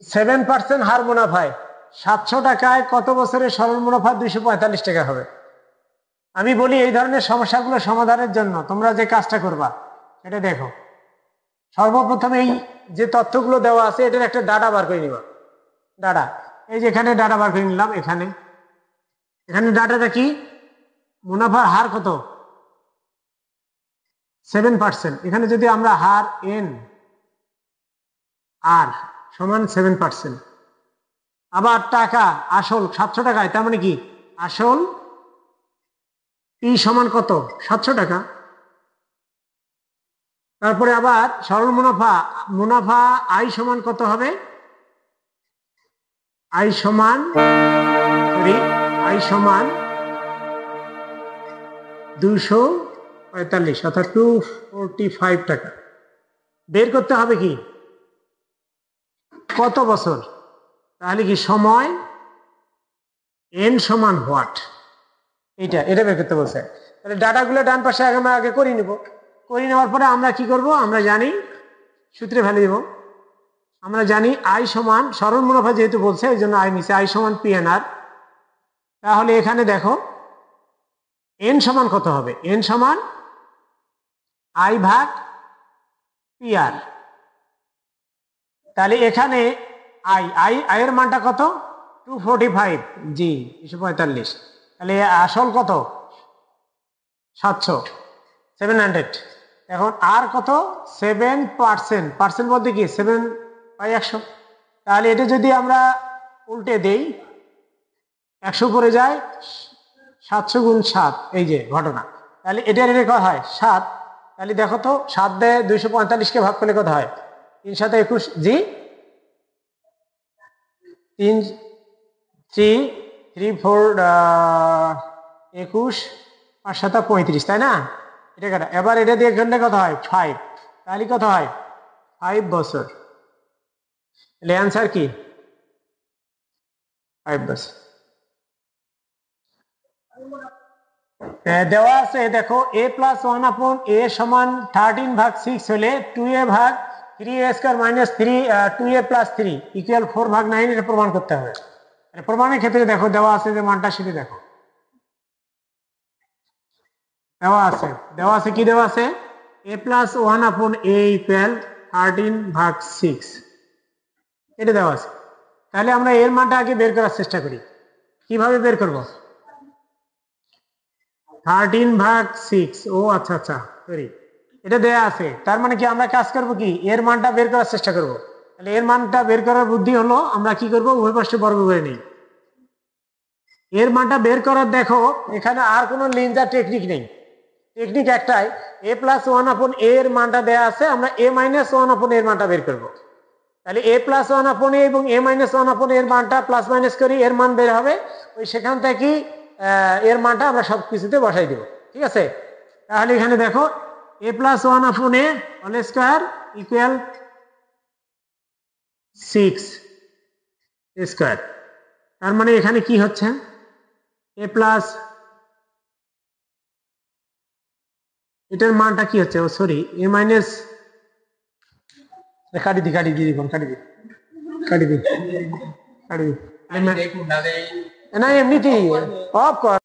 7% হার মুনাফায় 700 টাকায় কত বছরের সরল মুনাফা 245 টাকা হবে? আমি বলি এই ধরনের সমস্যাগুলো সমাধানের জন্য তোমরা যে কাজটা করবা এটা দেখো। সর্বপ্রথম এই যে তথ্যগুলো দেওয়া আছে এটার একটা ডাটা বার করে নিবা। ডাটা, এই যে এখানে ডাটা বার করে নিলাম। এখানে ডাটাটা কি? মুনাফার হার কত? 7%। এখানে যদি আমরা হার এন আর সমান 7%, আবার টাকা আসল 700 টাকায়, তার মানে কি আসল পি সমান কত? 700 টাকা। তারপরে আবার সরল মুনাফা আই সমান কত হবে? আই সমান 245 অর্থাৎ 245 টাকা। বের করতে হবে কি কত বছর, তাহলে কি সময় এন সমান হোয়াট, এটা বের করতে বলছে। তাহলে ডাটাগুলো ডান পাশে আমরা আগে করে নিব। করে নেওয়ার পরে আমরা কি করব? আমরা জানি সূত্রে ফেলে দিব। আমরা জানি আই সমান, সরল মুনাফা যেহেতু বলছে এই জন্য আই নিচে, আই সমান পি এন আর। তাহলে এখানে দেখো এন সমান কত হবে? এন সমান আই ভাগ পি আর। তাহলে এখানে আয়ের মানটা কত? 245, জি 245। তাহলে আসল কত? 700। এখন আর কত? 7%। বলতে কি 7/100। তাহলে এটা যদি আমরা উল্টে দেই 100 করে যায় 700 গুণ 7, এই যে ঘটনা। তাহলে এটার কত হয়? 7। তাহলে দেখো তো 7 দিয়ে 245 ভাগ করলে কত হয়? 3 × 7 = 21, জি 3 3 4 21 5 7 35, তাই না? এটা কাটা। এবার এটা দিয়ে গেলে কত হয়? 5। তাহলে কত হয়? 5 বছর। তাহলে অ্যান্সার কি? 5 বছর। দেওয়া আছে দেখো a + 1/a সমান 13/6 হলে 2a ভাগ 3a² - 3 2a + 3 = 4/9 এটা প্রমাণ করতে হবে। প্রমাণের ক্ষেত্রে দেখো দেওয়া আছে যে মানটা সেটা দেখো। দেওয়া আছে কি? দেওয়া আছে a + 1/a = 13/6, এটা দেওয়া আছে। তাহলে আমরা এর মানটা আগে বের করার চেষ্টা করি। কিভাবে বের করব? 13/6, ও আচ্ছা সরি, এটা দেয়া আছে। তার মানে কি আমরা কাজ করব কি এর মানটা বের করার চেষ্টা করব। তাহলে এর মানটা বের করার বুদ্ধি হলো আমরা কি করব? উভয় পাশে বর্গ করে নিই। এর মানটা বের করার দেখো এখানে আর কোনো লিঞ্জা টেকনিক নেই, টেকনিক একটাই। a + 1/a এর মানটা দেয়া আছে, আমরা a - 1/a এর মানটা বের করব। তাহলে a + 1/a এবং a - 1/a এর মানটা প্লাস মাইনাস করি, এর মান বের হবে। ওই সেখান থেকে এর মানটা আমরা সব কিছুতে বসাই দেব, ঠিক আছে? তাহলে এখানে দেখো a + 1/a whole square equal 6 square. তার মানে এখানে কি হচ্ছে? a প্লাস, এটার মানটা কি হচ্ছে? ও সরি, a মাইনাস, কাটি দি না এমনিতেই অফ কর।